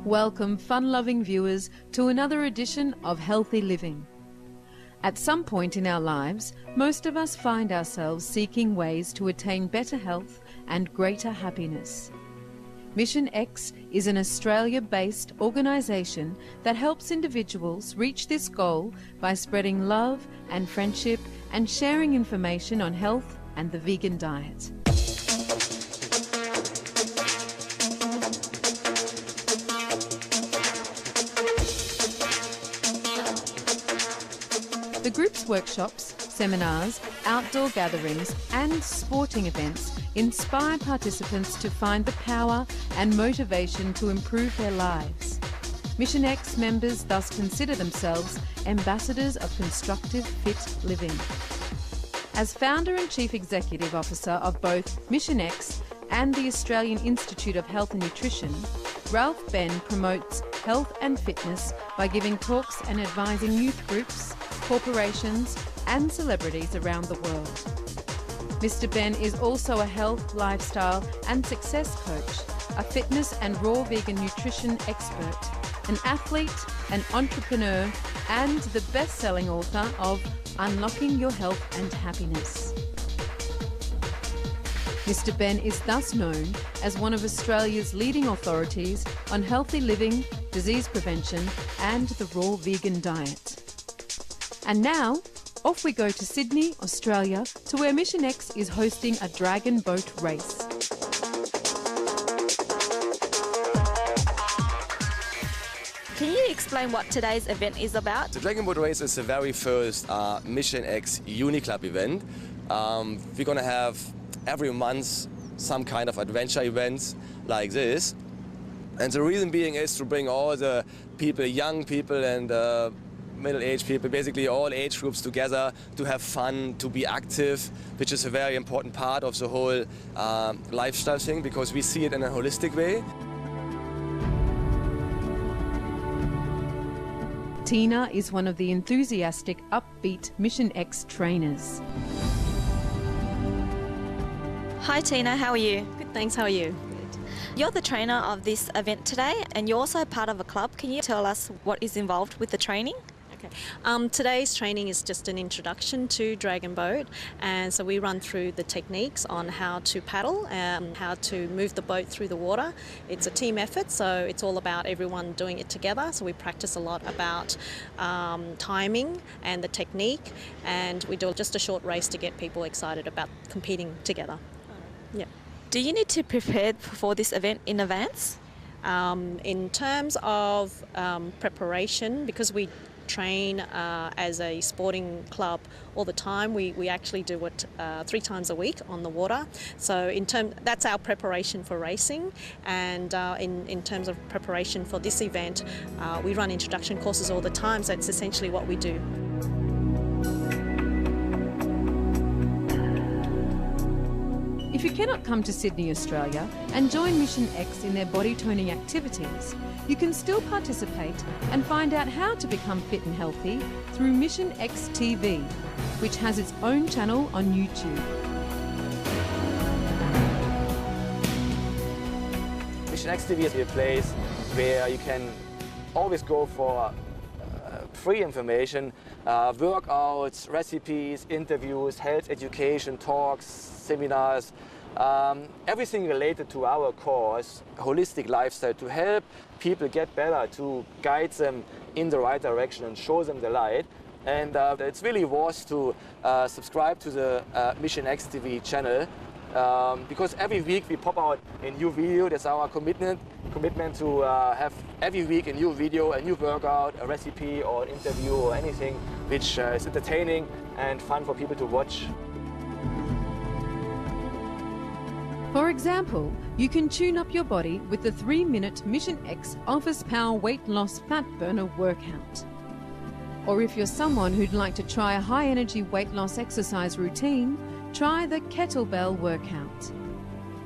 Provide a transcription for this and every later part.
Welcome, fun-loving viewers, to another edition of Healthy Living. At some point in our lives, most of us find ourselves seeking ways to attain better health and greater happiness. Mission X is an Australia-based organisation that helps individuals reach this goal by spreading love and friendship and sharing information on health and the vegan diet. The group's workshops, seminars, outdoor gatherings and sporting events inspire participants to find the power and motivation to improve their lives. Mission X members thus consider themselves ambassadors of constructive, fit living. As founder and chief executive officer of both Mission X and the Australian Institute of Health and Nutrition, Ralph Ben promotes health and fitness by giving talks and advising youth groups, corporations and celebrities around the world. Mr. Ben is also a health, lifestyle and success coach, a fitness and raw vegan nutrition expert, an athlete, an entrepreneur and the best-selling author of Unlocking Your Health and Happiness. Mr. Ben is thus known as one of Australia's leading authorities on healthy living, disease prevention and the raw vegan diet. And now, off we go to Sydney, Australia, to where Mission X is hosting a dragon boat race. Can you explain what today's event is about? The Dragon Boat Race is the very first Mission X Uni Club event. We're going to have every month some kind of adventure events like this. And the reason being is to bring all the people, young people and middle-aged people, basically all age groups together to have fun, to be active, which is a very important part of the whole lifestyle thing because we see it in a holistic way. Tina is one of the enthusiastic, upbeat Mission X trainers. Hi Tina, how are you? Good, thanks. How are you? You're the trainer of this event today and you're also part of a club. Can you tell us what is involved with the training? Okay. Today's training is just an introduction to Dragon Boat, and so we run through the techniques on how to paddle, how to move the boat through the water. It's a team effort, so it's all about everyone doing it together. So we practice a lot about timing and the technique, and we do just a short race to get people excited about competing together. Yeah. Do you need to prepare for this event in advance? In terms of preparation, because we train as a sporting club all the time, we actually do it 3 times a week on the water. So that's our preparation for racing, and in terms of preparation for this event, we run introduction courses all the time, so it's essentially what we do. If you cannot come to Sydney, Australia and join Mission X in their body toning activities, you can still participate and find out how to become fit and healthy through Mission X TV, which has its own channel on YouTube. Mission X TV is a place where you can always go for free information, workouts, recipes, interviews, health education, talks, seminars, everything related to our cause, holistic lifestyle, to help people get better, to guide them in the right direction and show them the light. And it's really worth to subscribe to the Mission X TV channel because every week we pop out a new video. That's our commitment to have every week a new video, a new workout, a recipe or an interview or anything which is entertaining and fun for people to watch. For example, you can tune up your body with the 3-minute Mission X Office Power Weight Loss Fat Burner workout. Or if you're someone who'd like to try a high-energy weight loss exercise routine, try the kettlebell workout.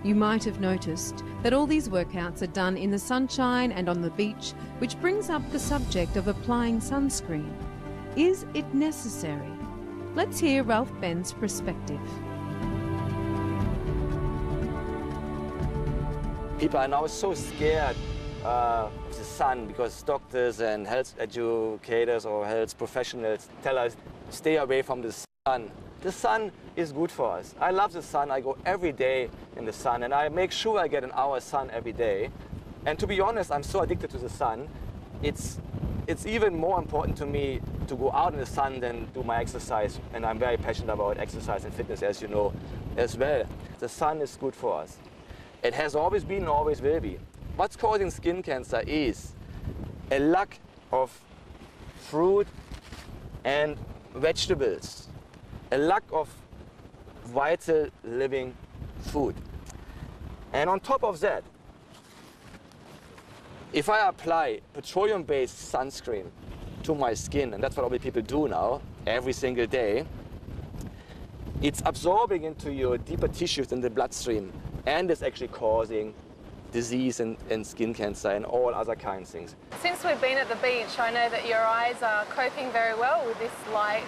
You might have noticed that all these workouts are done in the sunshine and on the beach, which brings up the subject of applying sunscreen. Is it necessary? Let's hear Ralph Ben's perspective. People are now so scared the sun, because doctors and health educators or health professionals tell us stay away from the sun. The sun is good for us. I love the sun. I go every day in the sun, and I make sure I get an hour sun every day. And to be honest, I'm so addicted to the sun. It's even more important to me to go out in the sun than do my exercise. And I'm very passionate about exercise and fitness, as you know, as well. The sun is good for us. It has always been and always will be. What's causing skin cancer is a lack of fruit and vegetables, a lack of vital living food. And on top of that, if I apply petroleum-based sunscreen to my skin, and that's what all the people do now, every single day, it's absorbing into your deeper tissues in the bloodstream, and it's actually causing disease and skin cancer and all other kinds of things. Since we've been at the beach, I know that your eyes are coping very well with this light.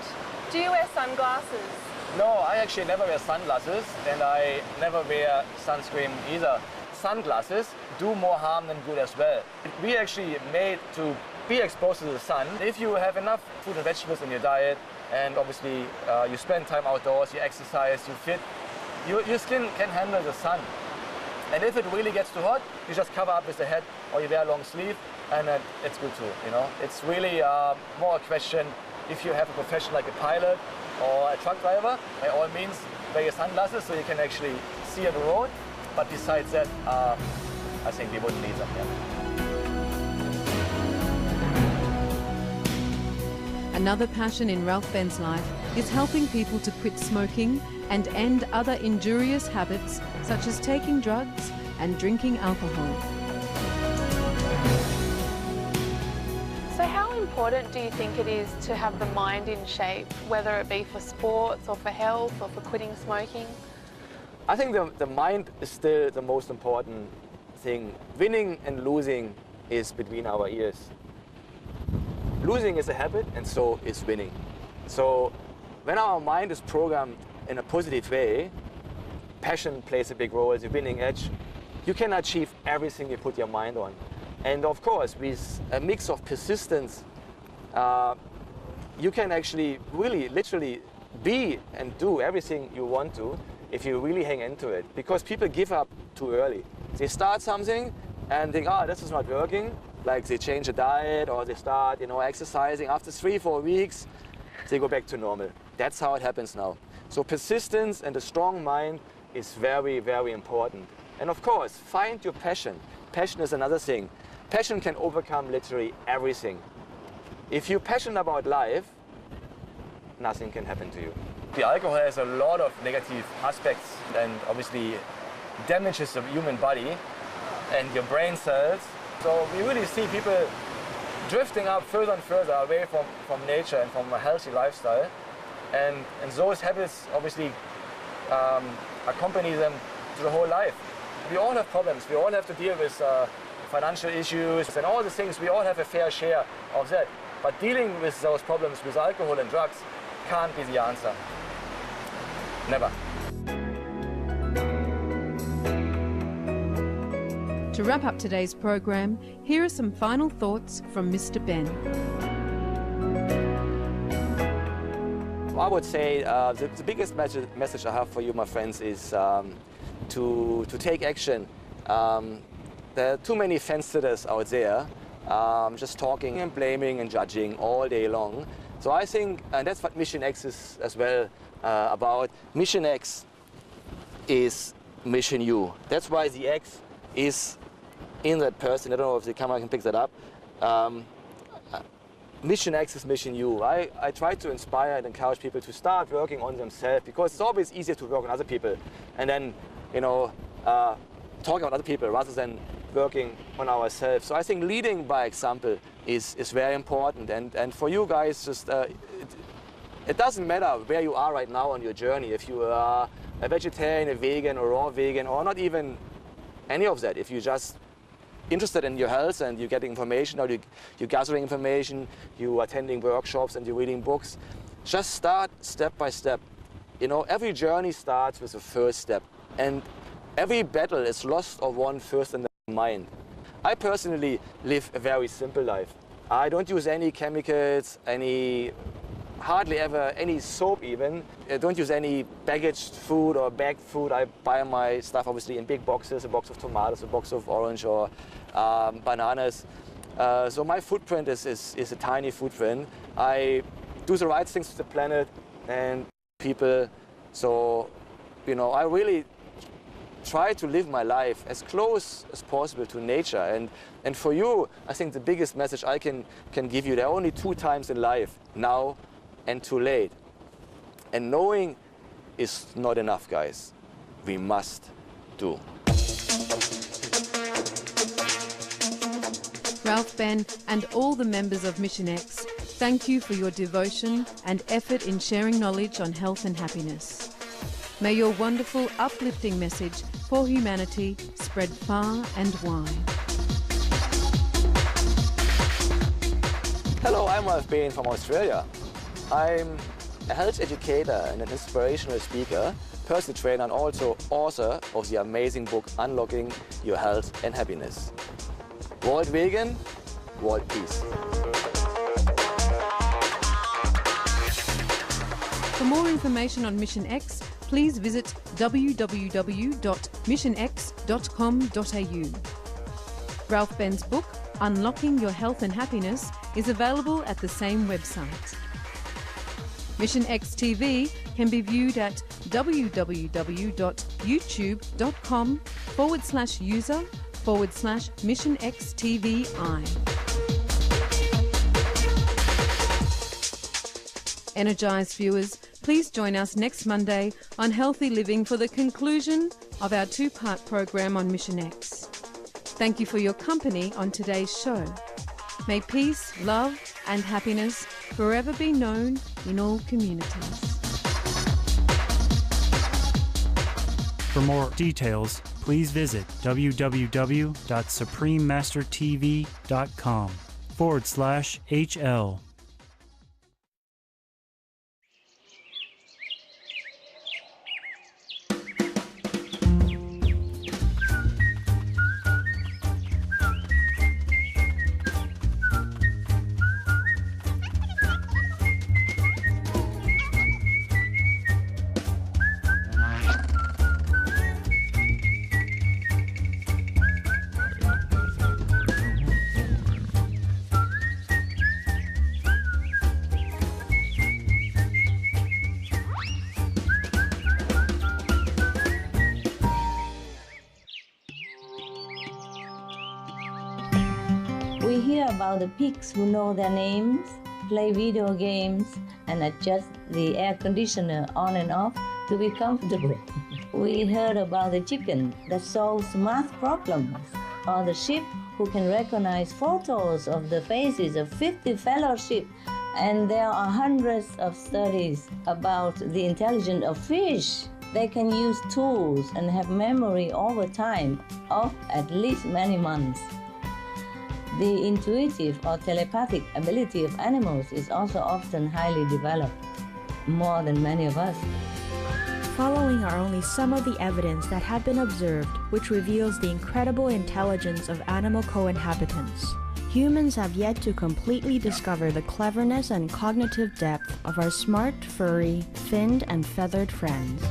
Do you wear sunglasses? No, I actually never wear sunglasses, and I never wear sunscreen either. Sunglasses do more harm than good as well. We actually made to be exposed to the sun. If you have enough fruit and vegetables in your diet, and obviously you spend time outdoors, you exercise, you fit, your skin can handle the sun. And if it really gets too hot, you just cover up with the hat or you wear a long sleeve, and it's good too, you know. It's really more a question if you have a profession like a pilot or a truck driver, by all means wear your sunglasses so you can actually see on the road. But besides that, I think we wouldn't need them. Yeah. Another passion in Ralph Ben's life is helping people to quit smoking and end other injurious habits such as taking drugs and drinking alcohol. So how important do you think it is to have the mind in shape, whether it be for sports or for health or for quitting smoking? I think the mind is still the most important thing. Winning and losing is between our ears. Losing is a habit, and so is winning. So when our mind is programmed in a positive way, passion plays a big role as a winning edge. You can achieve everything you put your mind on. And of course, with a mix of persistence, you can actually really literally be and do everything you want to if you really hang into it. Because people give up too early. They start something and think, oh, this is not working. Like they change a diet or they start, exercising. After 3-4 weeks, they go back to normal. That's how it happens now. So persistence and a strong mind is very, very important. And of course, find your passion. Passion is another thing. Passion can overcome literally everything. If you're passionate about life, nothing can happen to you. The alcohol has a lot of negative aspects and obviously damages the human body and your brain cells. So we really see people drifting up further and further away from nature and from a healthy lifestyle. And those habits obviously accompany them to the whole life. We all have problems. We all have to deal with financial issues and all the things. We all have a fair share of that. But dealing with those problems with alcohol and drugs can't be the answer. Never. To wrap up today's program, here are some final thoughts from Mr. Ben. I would say the biggest message I have for you, my friends, is to take action. There are too many fence sitters out there, just talking and blaming and judging all day long. So I think, and that's what Mission X is as well about. Mission X is Mission U. That's why the X is in that person. I don't know if the camera can pick that up. Mission X is Mission U. I try to inspire and encourage people to start working on themselves, because it's always easier to work on other people and then, talking about other people rather than working on ourselves. So I think leading by example is very important. And for you guys, just it doesn't matter where you are right now on your journey. If you are a vegetarian, a vegan, or raw vegan, or not even any of that. If you're just interested in your health and you're getting information, or you're gathering information, you're attending workshops and you're reading books, just start step by step. Every journey starts with the first step. And every battle is lost or won first in the mind. I personally live a very simple life. I don't use any chemicals, hardly ever any soap even. I don't use any packaged food or bagged food. I buy my stuff obviously in big boxes, a box of tomatoes, a box of orange or bananas. So my footprint is a tiny footprint. I do the right things to the planet and people. So, you know, I really try to live my life as close as possible to nature. And for you, I think the biggest message I can give you, there are only 2 times in life, now and too late. And knowing is not enough, guys. We must do. Ralph, Ben and all the members of Mission X, thank you for your devotion and effort in sharing knowledge on health and happiness. May your wonderful, uplifting message for humanity spread far and wide. Hello, I'm Ralph Ben from Australia. I'm a health educator and an inspirational speaker, personal trainer and also author of the amazing book Unlocking Your Health and Happiness. World Vegan, World Peace. For more information on Mission X, please visit www.missionx.com.au. Ralph Ben's book, Unlocking Your Health and Happiness, is available at the same website. Mission X TV can be viewed at www.youtube.com/user/MissionXTVI. Energized viewers, please join us next Monday on Healthy Living for the conclusion of our 2-part program on Mission X. Thank you for your company on today's show. May peace, love and happiness forever be known in all communities. For more details, please visit www.suprememastertv.com/HL. We hear about the pigs who know their names, play video games, and adjust the air conditioner on and off to be comfortable. We heard about the chicken that solves math problems, or the sheep who can recognize photos of the faces of 50 fellow sheep. And there are hundreds of studies about the intelligence of fish. They can use tools and have memory over time of at least many months. The intuitive or telepathic ability of animals is also often highly developed, more than many of us. Following are only some of the evidence that have been observed, which reveals the incredible intelligence of animal co-inhabitants. Humans have yet to completely discover the cleverness and cognitive depth of our smart, furry, finned and feathered friends.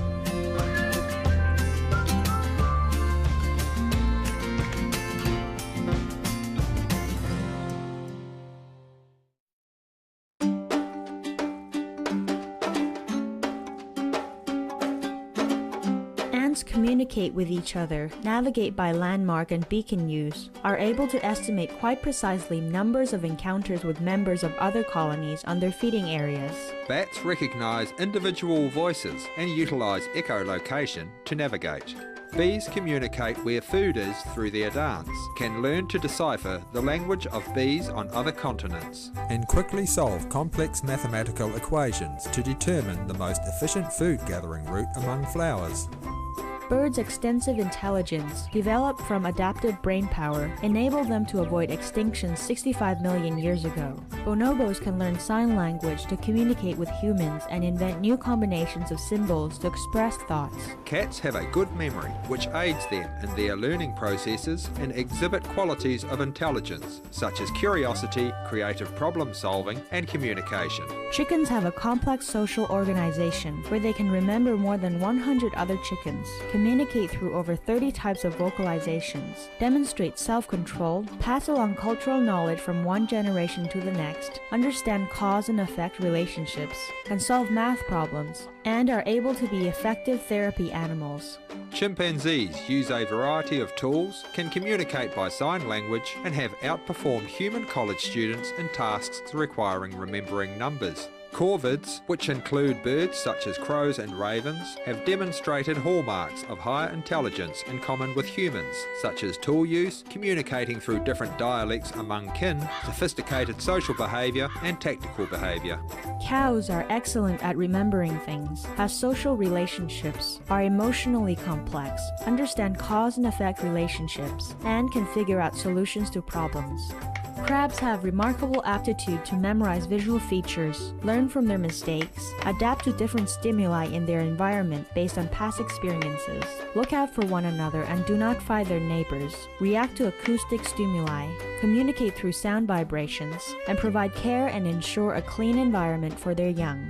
Communicate with each other, navigate by landmark and beacon use, are able to estimate quite precisely numbers of encounters with members of other colonies on their feeding areas. Bats recognise individual voices and utilise echolocation to navigate. Bees communicate where food is through their dance, can learn to decipher the language of bees on other continents, and quickly solve complex mathematical equations to determine the most efficient food gathering route among flowers. Birds' extensive intelligence, developed from adaptive brain power, enabled them to avoid extinction 65 million years ago. Bonobos can learn sign language to communicate with humans and invent new combinations of symbols to express thoughts. Cats have a good memory, which aids them in their learning processes and exhibit qualities of intelligence, such as curiosity, creative problem solving, and communication. Chickens have a complex social organization where they can remember more than 100 other chickens, communicate through over 30 types of vocalizations, demonstrate self-control, pass along cultural knowledge from one generation to the next, understand cause and effect relationships, can solve math problems, and are able to be effective therapy animals. Chimpanzees use a variety of tools, can communicate by sign language, and have outperformed human college students in tasks requiring remembering numbers. Corvids, which include birds such as crows and ravens, have demonstrated hallmarks of higher intelligence in common with humans, such as tool use, communicating through different dialects among kin, sophisticated social behaviour, and tactical behaviour. Cows are excellent at remembering things, have social relationships, are emotionally complex, understand cause and effect relationships, and can figure out solutions to problems. Crabs have remarkable aptitude to memorize visual features, learn from their mistakes, adapt to different stimuli in their environment based on past experiences, look out for one another and do not fight their neighbors, react to acoustic stimuli, communicate through sound vibrations, and provide care and ensure a clean environment for their young.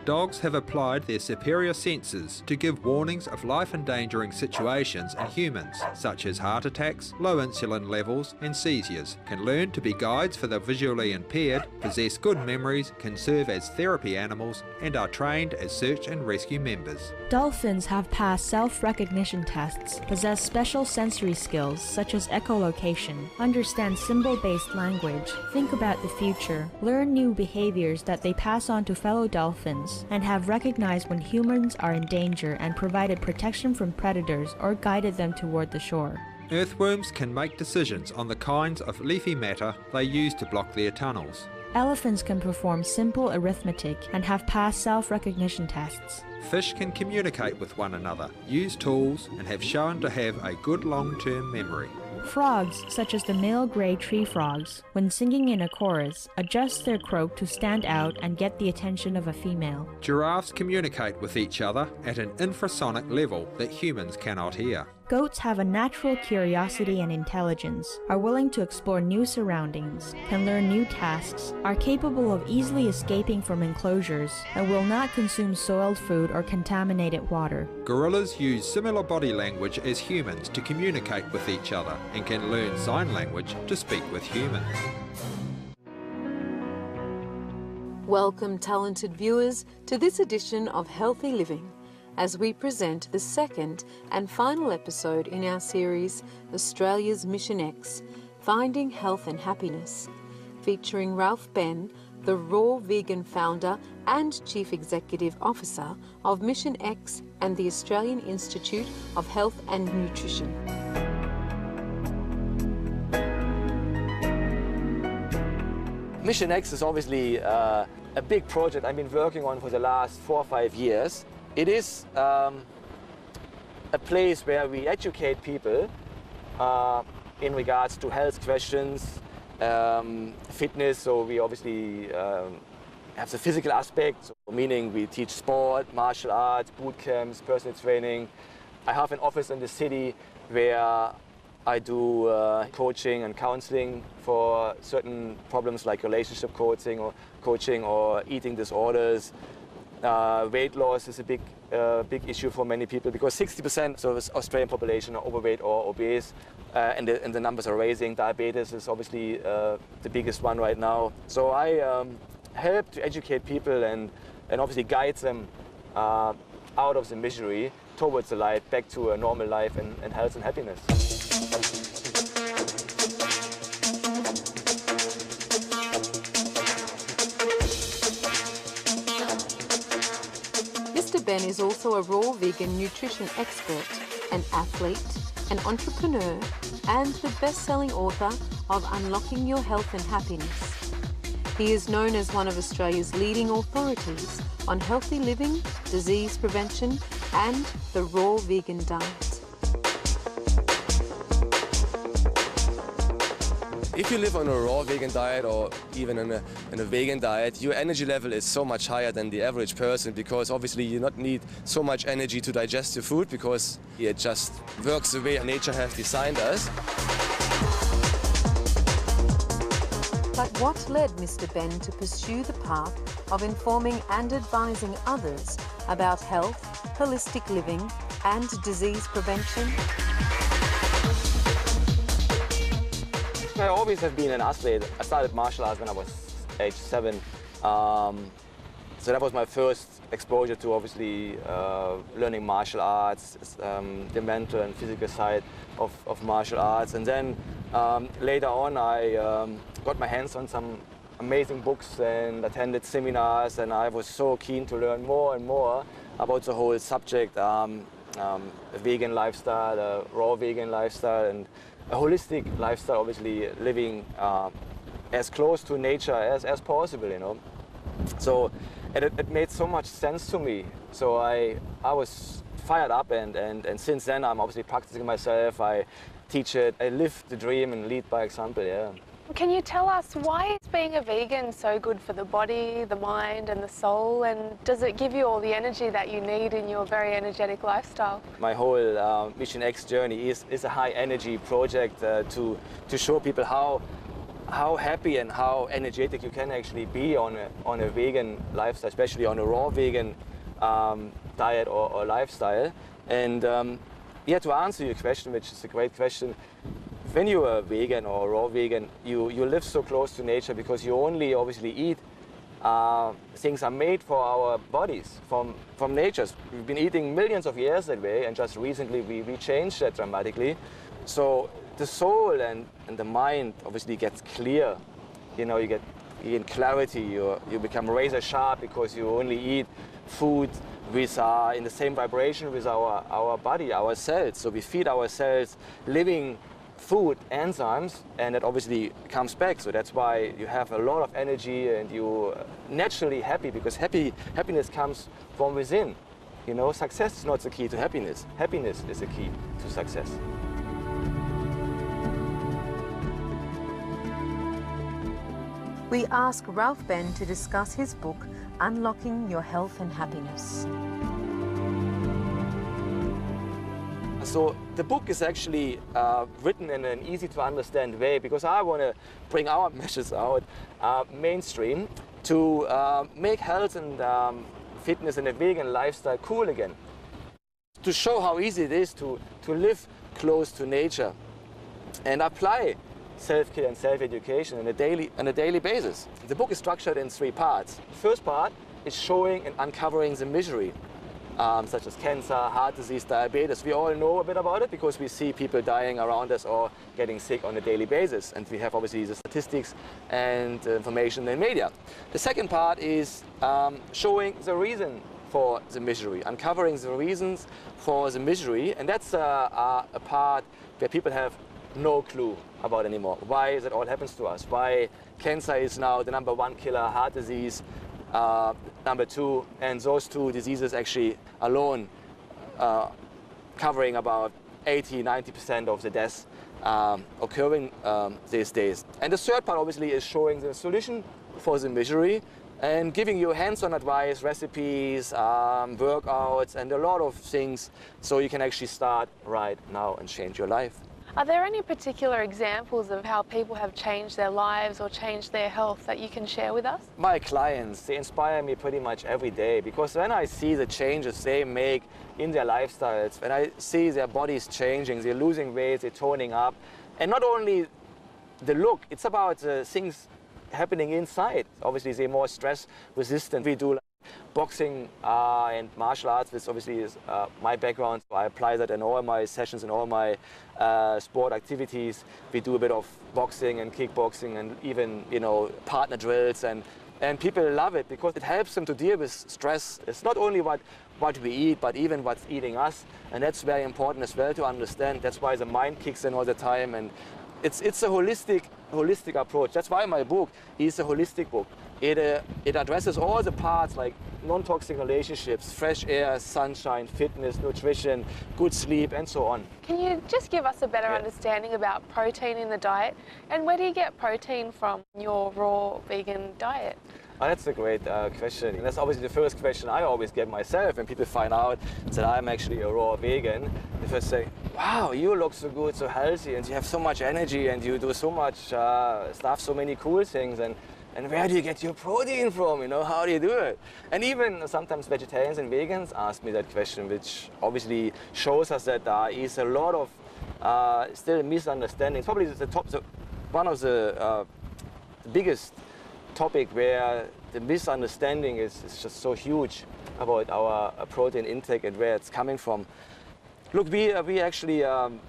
Dogs have applied their superior senses to give warnings of life-endangering situations in humans, such as heart attacks, low insulin levels, and seizures, can learn to be guides for the visually impaired, possess good memories, can serve as therapy animals, and are trained as search and rescue members. Dolphins have passed self-recognition tests, possess special sensory skills such as echolocation, understand symbol-based language, think about the future, learn new behaviors that they pass on to fellow dolphins, and have recognized when humans are in danger and provided protection from predators or guided them toward the shore. Earthworms can make decisions on the kinds of leafy matter they use to block their tunnels. Elephants can perform simple arithmetic and have passed self-recognition tests. Fish can communicate with one another, use tools, and have shown to have a good long-term memory. Frogs, such as the male gray tree frogs, when singing in a chorus, adjust their croak to stand out and get the attention of a female. Giraffes communicate with each other at an infrasonic level that humans cannot hear. Goats have a natural curiosity and intelligence, are willing to explore new surroundings, can learn new tasks, are capable of easily escaping from enclosures, and will not consume soiled food or contaminated water. Gorillas use similar body language as humans to communicate with each other and can learn sign language to speak with humans. Welcome, talented viewers, to this edition of Healthy Living, as we present the second and final episode in our series, Australia's Mission X, Finding Health and Happiness, featuring Ralph Ben, the Raw Vegan founder and Chief Executive Officer of Mission X and the Australian Institute of Health and Nutrition. Mission X is obviously a big project I've been working on for the last 4 or 5 years. It is a place where we educate people in regards to health questions, fitness, so we obviously have the physical aspect, so meaning we teach sport, martial arts, boot camps, personal training. I have an office in the city where I do coaching and counseling for certain problems like relationship coaching or eating disorders. Weight loss is a big issue for many people because 60% of the Australian population are overweight or obese, and the numbers are rising. Diabetes is obviously the biggest one right now. So I help to educate people and obviously guide them out of the misery towards the light, back to a normal life and health and happiness. Mr. Ben is also a raw vegan nutrition expert, an athlete, an entrepreneur, and the best-selling author of Unlocking Your Health and Happiness. He is known as one of Australia's leading authorities on healthy living, disease prevention, and the raw vegan diet. If you live on a raw vegan diet or even in a vegan diet, your energy level is so much higher than the average person, because obviously you not need so much energy to digest your food, because it just works the way nature has designed us. But what led Mr. Ben to pursue the path of informing and advising others about health, holistic living and disease prevention? I always have been an athlete. I started martial arts when I was age 7. So that was my first exposure to obviously learning martial arts, the mental and physical side of martial arts. And then later on I got my hands on some amazing books and attended seminars, and I was so keen to learn more and more about the whole subject, a vegan lifestyle, a raw vegan lifestyle, and a holistic lifestyle, obviously living as close to nature as possible, you know. So it made so much sense to me. So I was fired up, and since then I'm obviously practicing myself. I teach it, I live the dream and lead by example, yeah. Can you tell us why is being a vegan so good for the body, the mind and the soul, and does it give you all the energy that you need in your very energetic lifestyle? My whole Mission X journey is a high energy project to show people how happy and how energetic you can actually be on a vegan lifestyle, especially on a raw vegan diet or lifestyle. And yeah, to answer your question, which is a great question, when you're a vegan or raw vegan, you live so close to nature because you only obviously eat things are made for our bodies from nature. We've been eating millions of years that way, and just recently we changed that dramatically. So the soul and the mind obviously gets clear. You know, you gain clarity, you become razor sharp because you only eat food with in the same vibration with our body, our cells. So we feed our cells living food, enzymes, and it obviously comes back. So that's why you have a lot of energy and you're naturally happy, because happiness comes from within. You know, success is not the key to happiness. Happiness is the key to success. We ask Ralph Ben to discuss his book, Unlocking Your Health and Happiness. So the book is actually written in an easy to understand way, because I want to bring our message out mainstream to make health and fitness and a vegan lifestyle cool again. To show how easy it is to live close to nature and apply self-care and self-education on a daily basis. The book is structured in 3 parts. The first part is showing and uncovering the misery, such as cancer, heart disease, diabetes. We all know a bit about it because we see people dying around us or getting sick on a daily basis. And we have obviously the statistics and information in the media. The second part is showing the reason for the misery, uncovering the reasons for the misery. And that's a part where people have no clue about anymore. Why that all happens to us? Why cancer is now the #1 killer, heart disease #2, and those 2 diseases actually alone covering about 80–90% of the deaths occurring these days. And the third part obviously is showing the solution for the misery and giving you hands-on advice, recipes, workouts, and a lot of things so you can actually start right now and change your life. Are there any particular examples of how people have changed their lives or changed their health that you can share with us? My clients, they inspire me pretty much every day, because when I see the changes they make in their lifestyles, when I see their bodies changing, they're losing weight, they're toning up, and not only the look, it's about things happening inside. Obviously they're more stress resistant. We do boxing and martial arts, which obviously is my background. I apply that in all my sessions and all my sport activities. We do a bit of boxing and kickboxing and even, you know, partner drills, and people love it because it helps them to deal with stress. It's not only what we eat, but even what's eating us, and that's very important as well to understand. That's why the mind kicks in all the time, and it's a holistic approach. That's why my book is a holistic book. It addresses all the parts like non-toxic relationships, fresh air, sunshine, fitness, nutrition, good sleep, and so on. Can you just give us a better understanding about protein in the diet, and where do you get protein from in your raw vegan diet? Oh, that's a great question. And that's obviously the first question I always get myself when people find out that I'm actually a raw vegan. They first say, wow, you look so good, so healthy, and you have so much energy, and you do so much stuff, so many cool things. And where do you get your protein from? You know, how do you do it? And even sometimes vegetarians and vegans ask me that question, which obviously shows us that there is a lot of still misunderstandings. Probably one of the biggest topic where the misunderstanding is just so huge about our protein intake and where it's coming from. Look, we actually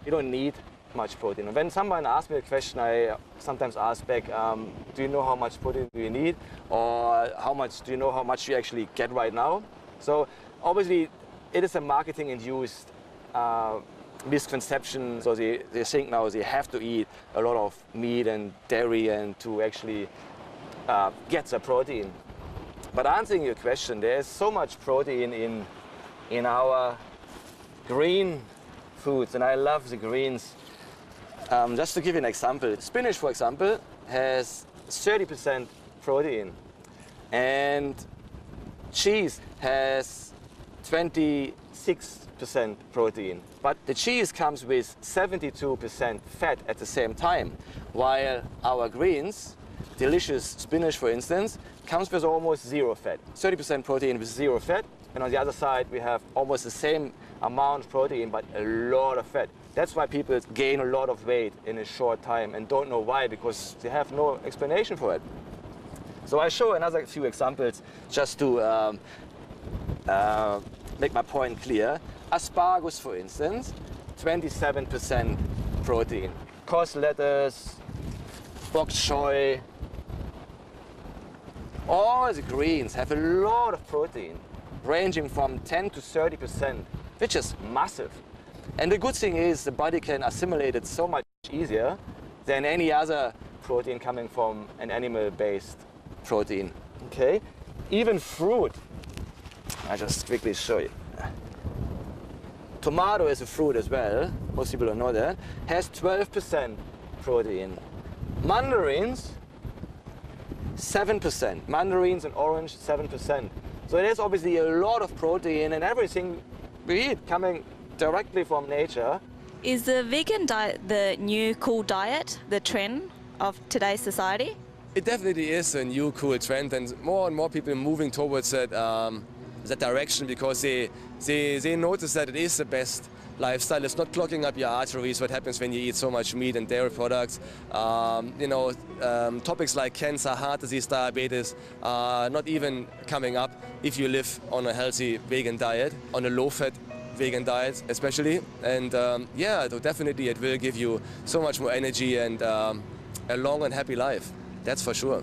we don't need much protein. And when someone asks me a question, I sometimes ask back, do you know how much protein do you need? Or do you know how much you actually get right now? So obviously it is a marketing-induced misconception. So they think now they have to eat a lot of meat and dairy and to actually get the protein. But answering your question, there is so much protein in our green foods, and I love the greens. Just to give you an example, spinach, for example, has 30% protein, and cheese has 26% protein. But the cheese comes with 72% fat at the same time, while our greens, delicious spinach, for instance, comes with almost zero fat. 30% protein with zero fat, and on the other side we have almost the same amount of protein but a lot of fat. That's why people gain a lot of weight in a short time and don't know why, because they have no explanation for it. So I show another few examples just to make my point clear. Asparagus, for instance, 27% protein. Cos lettuce, bok choy, all the greens have a lot of protein, ranging from 10 to 30%, which is massive. And the good thing is the body can assimilate it so much easier than any other protein coming from an animal-based protein. Okay? Even fruit, I just quickly show you. Tomato is a fruit as well, most people don't know that, has 12% protein. Mandarins, 7%. Mandarins and orange, 7%. So there's obviously a lot of protein in everything we eat coming directly from nature. Is the vegan diet the new cool diet, the trend of today's society? It definitely is a new cool trend, and more people moving towards that direction, because they notice that it is the best lifestyle. It's not clogging up your arteries, what happens when you eat so much meat and dairy products. Topics like cancer, heart disease, diabetes are not even coming up if you live on a healthy vegan diet, on a low-fat vegan diet especially. And definitely it will give you so much more energy and a long and happy life, that's for sure.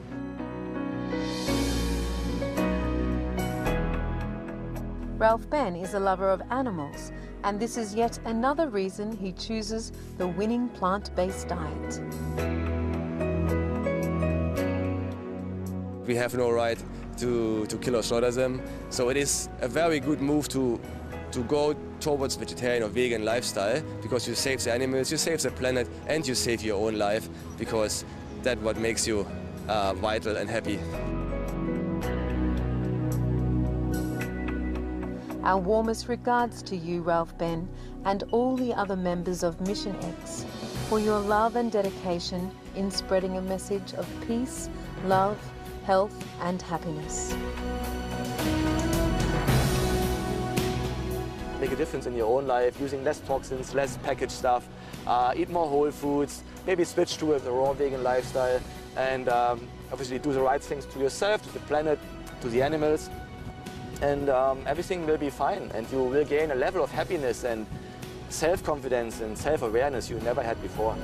Ralph Ben is a lover of animals, and this is yet another reason he chooses the winning plant-based diet. We have no right to kill or slaughter them, so it is a very good move to go towards vegetarian or vegan lifestyle, because you save the animals, you save the planet, and you save your own life, because that's what makes you vital and happy. Our warmest regards to you, Ralph Ben, and all the other members of Mission X, for your love and dedication in spreading a message of peace, love, health and happiness. Make a difference in your own life, using less toxins, less packaged stuff, eat more whole foods, maybe switch to a raw vegan lifestyle, and obviously do the right things to yourself, to the planet, to the animals. And everything will be fine, and you will gain a level of happiness and self-confidence and self-awareness you never had before.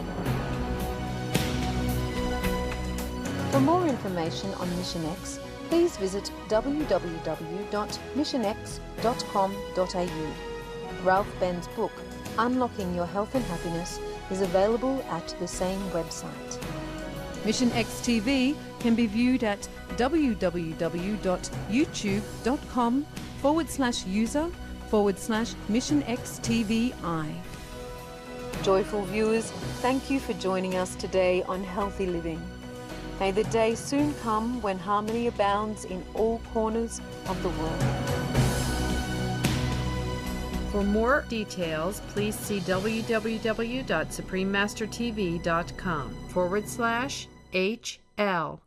For more information on Mission X, please visit www.missionx.com.au. Ralph Ben's book, Unlocking Your Health and Happiness, is available at the same website. Mission X TV can be viewed at www.youtube.com/user/Mission X TVI. Joyful viewers, thank you for joining us today on Healthy Living. May the day soon come when harmony abounds in all corners of the world. For more details, please see www.suprememastertv.com/HL.